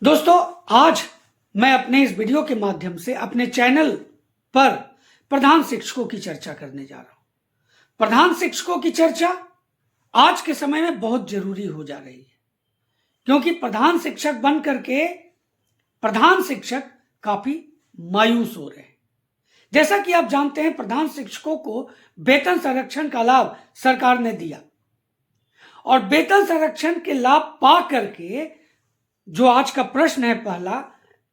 दोस्तों, आज मैं अपने इस वीडियो के माध्यम से अपने चैनल पर प्रधान शिक्षकों की चर्चा करने जा रहा हूं। प्रधान शिक्षकों की चर्चा आज के समय में बहुत जरूरी हो जा रही है, क्योंकि प्रधान शिक्षक बन करके प्रधान शिक्षक काफी मायूस हो रहे हैं। जैसा कि आप जानते हैं, प्रधान शिक्षकों को वेतन संरक्षण का लाभ सरकार ने दिया और वेतन संरक्षण के लाभ पा करके जो आज का प्रश्न है पहला,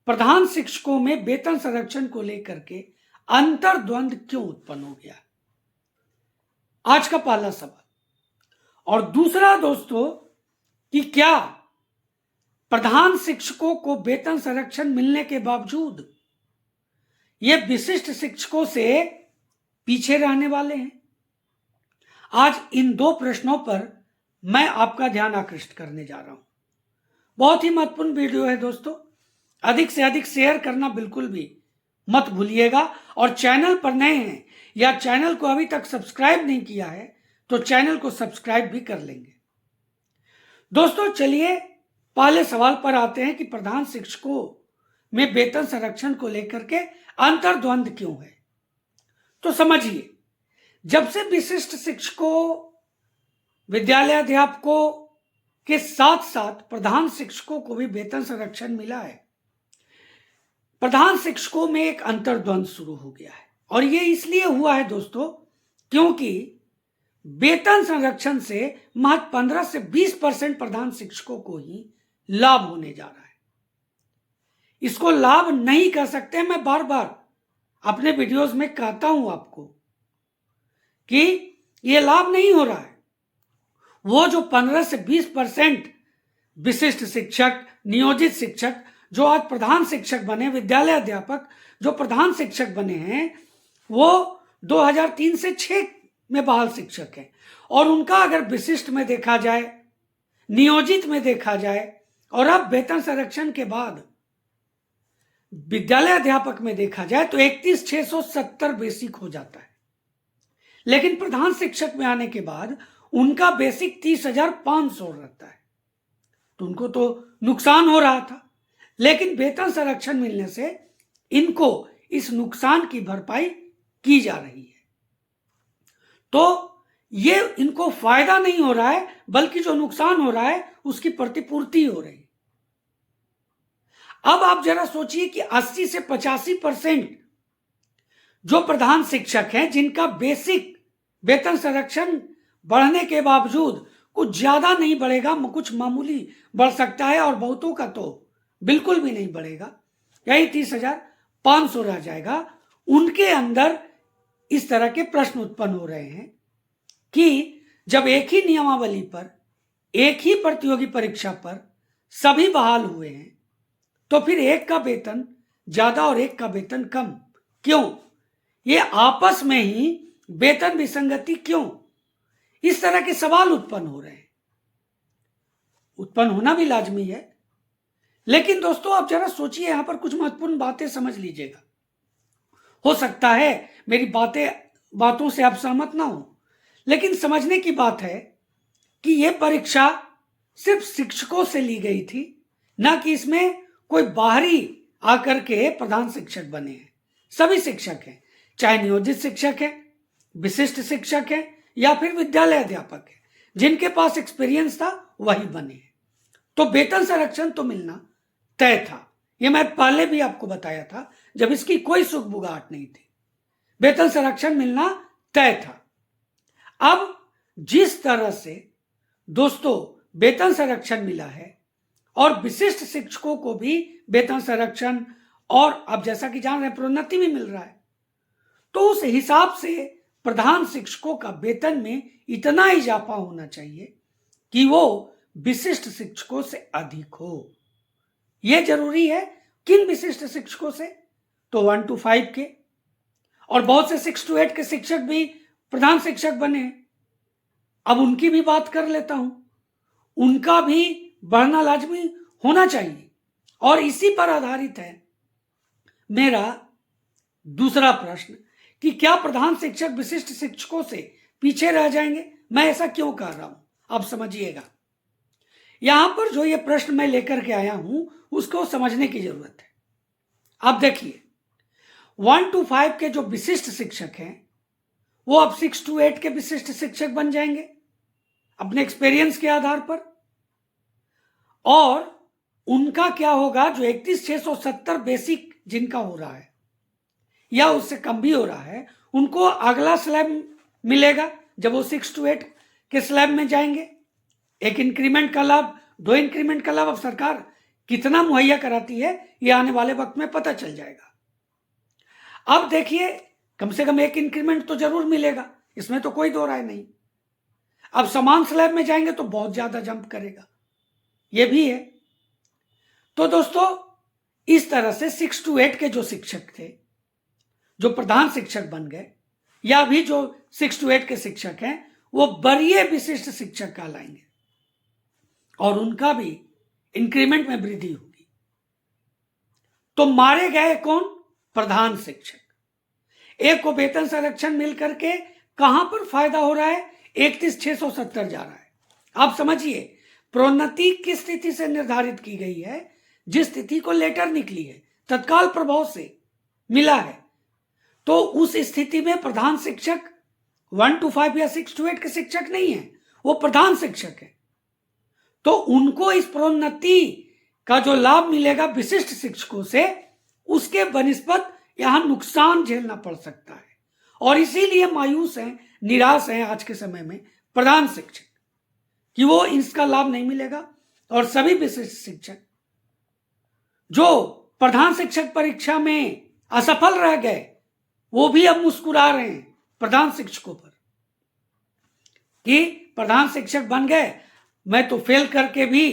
प्रधान शिक्षकों में वेतन संरक्षण को लेकर के अंतर्द्वंद क्यों उत्पन्न हो गया, आज का पहला सवाल। और दूसरा दोस्तों, कि क्या प्रधान शिक्षकों को वेतन संरक्षण मिलने के बावजूद ये विशिष्ट शिक्षकों से पीछे रहने वाले हैं? आज इन दो प्रश्नों पर मैं आपका ध्यान आकृष्ट करने जा रहा हूं। बहुत ही महत्वपूर्ण वीडियो है दोस्तों, अधिक से अधिक शेयर करना बिल्कुल भी मत भूलिएगा। और चैनल पर नए हैं या चैनल को अभी तक सब्सक्राइब नहीं किया है तो चैनल को सब्सक्राइब भी कर लेंगे। दोस्तों, चलिए पहले सवाल पर आते हैं कि प्रधान शिक्षकों में वेतन संरक्षण को लेकर के अंतर्द्वंद क्यों है। तो समझिए, जब से विशिष्ट शिक्षकों, विद्यालयाध्यापकों के साथ साथ प्रधान शिक्षकों को भी वेतन संरक्षण मिला है, प्रधान शिक्षकों में एक अंतर्द्वंद शुरू हो गया है। और ये इसलिए हुआ है दोस्तों, क्योंकि वेतन संरक्षण से महज 15 से 20% प्रधान शिक्षकों को ही लाभ होने जा रहा है। इसको लाभ नहीं कह सकते, मैं बार बार अपने वीडियोस में कहता हूं आपको कि यह लाभ नहीं हो रहा है। वो जो 15 से 20% विशिष्ट शिक्षक, नियोजित शिक्षक जो आज प्रधान शिक्षक बने, विद्यालय अध्यापक जो प्रधान शिक्षक बने हैं, वो 2003 से 6 में बहाल शिक्षक हैं। और उनका अगर विशिष्ट में देखा जाए, नियोजित में देखा जाए और अब वेतन संरक्षण के बाद विद्यालय अध्यापक में देखा जाए तो 31,670 बेसिक हो जाता है। लेकिन प्रधान शिक्षक में आने के बाद उनका बेसिक 30,500 रहता है। तो उनको तो नुकसान हो रहा था, लेकिन वेतन संरक्षण मिलने से इनको इस नुकसान की भरपाई की जा रही है। तो ये इनको फायदा नहीं हो रहा है, बल्कि जो नुकसान हो रहा है उसकी प्रतिपूर्ति हो रही है। अब आप जरा सोचिए कि 80 से 85% जो प्रधान शिक्षक हैं, जिनका बेसिक वेतन संरक्षण बढ़ने के बावजूद कुछ ज्यादा नहीं बढ़ेगा, कुछ मामूली बढ़ सकता है, और बहुतों का तो बिल्कुल भी नहीं बढ़ेगा, यही 30,500 रह जाएगा। उनके अंदर इस तरह के प्रश्न उत्पन्न हो रहे हैं कि जब एक ही नियमावली पर, एक ही प्रतियोगी परीक्षा पर सभी बहाल हुए हैं, तो फिर एक का वेतन ज्यादा और एक का वेतन कम क्यों? ये आपस में ही वेतन विसंगति क्यों? इस तरह के सवाल उत्पन्न हो रहे हैं। उत्पन्न होना भी लाजमी है, लेकिन दोस्तों आप जरा सोचिए, यहां पर कुछ महत्वपूर्ण बातें समझ लीजिएगा। हो सकता है मेरी बातों से आप सहमत ना हो, लेकिन समझने की बात है कि यह परीक्षा सिर्फ शिक्षकों से ली गई थी, ना कि इसमें कोई बाहरी आकर के प्रधान शिक्षक बने हैं। सभी शिक्षक हैं, चाहे नियोजित शिक्षक है, विशिष्ट शिक्षक है या फिर विद्यालय अध्यापक है, जिनके पास एक्सपीरियंस था वही बने हैं। तो वेतन संरक्षण तो मिलना तय था, ये मैं पहले भी आपको बताया था, जब इसकी कोई सुगबुगाहट नहीं थी। वेतन संरक्षण मिलना तय था। अब जिस तरह से दोस्तों वेतन संरक्षण मिला है और विशिष्ट शिक्षकों को भी वेतन संरक्षण और अब जैसा कि जान रहे हैं प्रोन्नति भी मिल रहा है, तो उस हिसाब से प्रधान शिक्षकों का वेतन में इतना इजाफा होना चाहिए कि वो विशिष्ट शिक्षकों से अधिक हो। यह जरूरी है। किन विशिष्ट शिक्षकों से? तो 1 to 5 के, और बहुत से 6 to 8 के शिक्षक भी प्रधान शिक्षक बने हैं। अब उनकी भी बात कर लेता हूं, उनका भी बढ़ना लाजमी होना चाहिए। और इसी पर आधारित है मेरा दूसरा प्रश्न कि क्या प्रधान शिक्षक विशिष्ट शिक्षकों से पीछे रह जाएंगे? मैं ऐसा क्यों कह रहा हूं, आप समझिएगा। यहां पर जो ये प्रश्न मैं लेकर के आया हूं उसको समझने की जरूरत है। आप देखिए 1 to 5 के जो विशिष्ट शिक्षक हैं वो अब 6 to 8 के विशिष्ट शिक्षक बन जाएंगे अपने एक्सपीरियंस के आधार पर, और उनका क्या होगा, जो 31,670 बेसिक जिनका हो रहा है या उससे कम भी हो रहा है, उनको अगला स्लैब मिलेगा जब वो 6 to 8 के स्लैब में जाएंगे। एक इंक्रीमेंट का लाभ, 2 इंक्रीमेंट का लाभ अब सरकार कितना मुहैया कराती है ये आने वाले वक्त में पता चल जाएगा। अब देखिए कम से कम 1 इंक्रीमेंट तो जरूर मिलेगा, इसमें तो कोई दो राय नहीं। अब समान स्लैब में जाएंगे तो बहुत ज्यादा जंप करेगा, ये भी है। तो दोस्तों इस तरह से 6 to 8 के जो शिक्षक थे, जो प्रधान शिक्षक बन गए, या भी जो 6 to 8 के शिक्षक हैं वो वरीय विशिष्ट शिक्षक कहलाएंगे और उनका भी इंक्रीमेंट में वृद्धि होगी। तो मारे गए कौन? प्रधान शिक्षक। एक को वेतन संरक्षण मिल करके कहां पर फायदा हो रहा है? 31,670 जा रहा है। आप समझिए प्रोन्नति किस स्थिति से निर्धारित की गई है? जिस स्थिति को लेटर निकली है, तत्काल प्रभाव से मिला है, तो उस स्थिति में प्रधान शिक्षक 1 to 5 या 6 to 8 के शिक्षक नहीं है, वो प्रधान शिक्षक है। तो उनको इस प्रोन्नति का जो लाभ मिलेगा विशिष्ट शिक्षकों से, उसके बनिस्पत यहां नुकसान झेलना पड़ सकता है, और इसीलिए मायूस हैं, निराश हैं आज के समय में प्रधान शिक्षक कि वो इसका लाभ नहीं मिलेगा। और सभी विशिष्ट शिक्षक जो प्रधान शिक्षक परीक्षा में असफल रह गए वो भी अब मुस्कुरा रहे हैं प्रधान शिक्षकों पर कि प्रधान शिक्षक बन गए, मैं तो फेल करके भी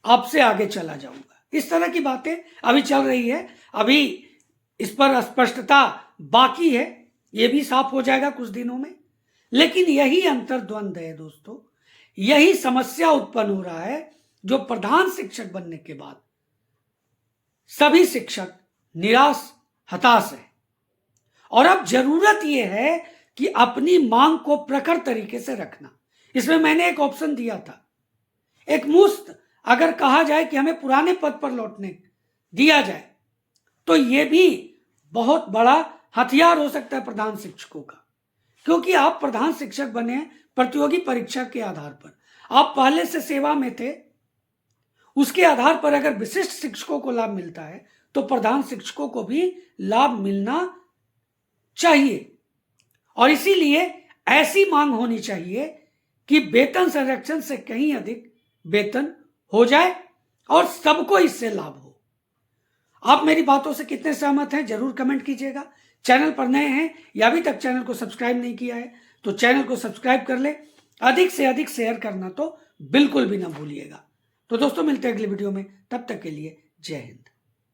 आपसे आगे चला जाऊंगा। इस तरह की बातें अभी चल रही है, अभी इस पर स्पष्टता बाकी है, यह भी साफ हो जाएगा कुछ दिनों में। लेकिन यही अंतर्द्वंद है दोस्तों, यही समस्या उत्पन्न हो रहा है, जो प्रधान शिक्षक बनने के बाद सभी शिक्षक निराश हताश है। और अब जरूरत यह है कि अपनी मांग को प्रखर तरीके से रखना। इसमें मैंने एक ऑप्शन दिया था, एक मुश्त अगर कहा जाए कि हमें पुराने पद पर लौटने दिया जाए तो यह भी बहुत बड़ा हथियार हो सकता है प्रधान शिक्षकों का, क्योंकि आप प्रधान शिक्षक बने प्रतियोगी परीक्षा के आधार पर, आप पहले से सेवा में थे, उसके आधार पर अगर विशिष्ट शिक्षकों को लाभ मिलता है तो प्रधान शिक्षकों को भी लाभ मिलना चाहिए। और इसीलिए ऐसी मांग होनी चाहिए कि वेतन संरक्षण से कहीं अधिक वेतन हो जाए और सबको इससे लाभ हो। आप मेरी बातों से कितने सहमत हैं जरूर कमेंट कीजिएगा। चैनल पर नए हैं या अभी तक चैनल को सब्सक्राइब नहीं किया है तो चैनल को सब्सक्राइब कर ले, अधिक से अधिक शेयर करना तो बिल्कुल भी ना भूलिएगा। तो दोस्तों मिलते हैं अगले वीडियो में, तब तक के लिए जय हिंद।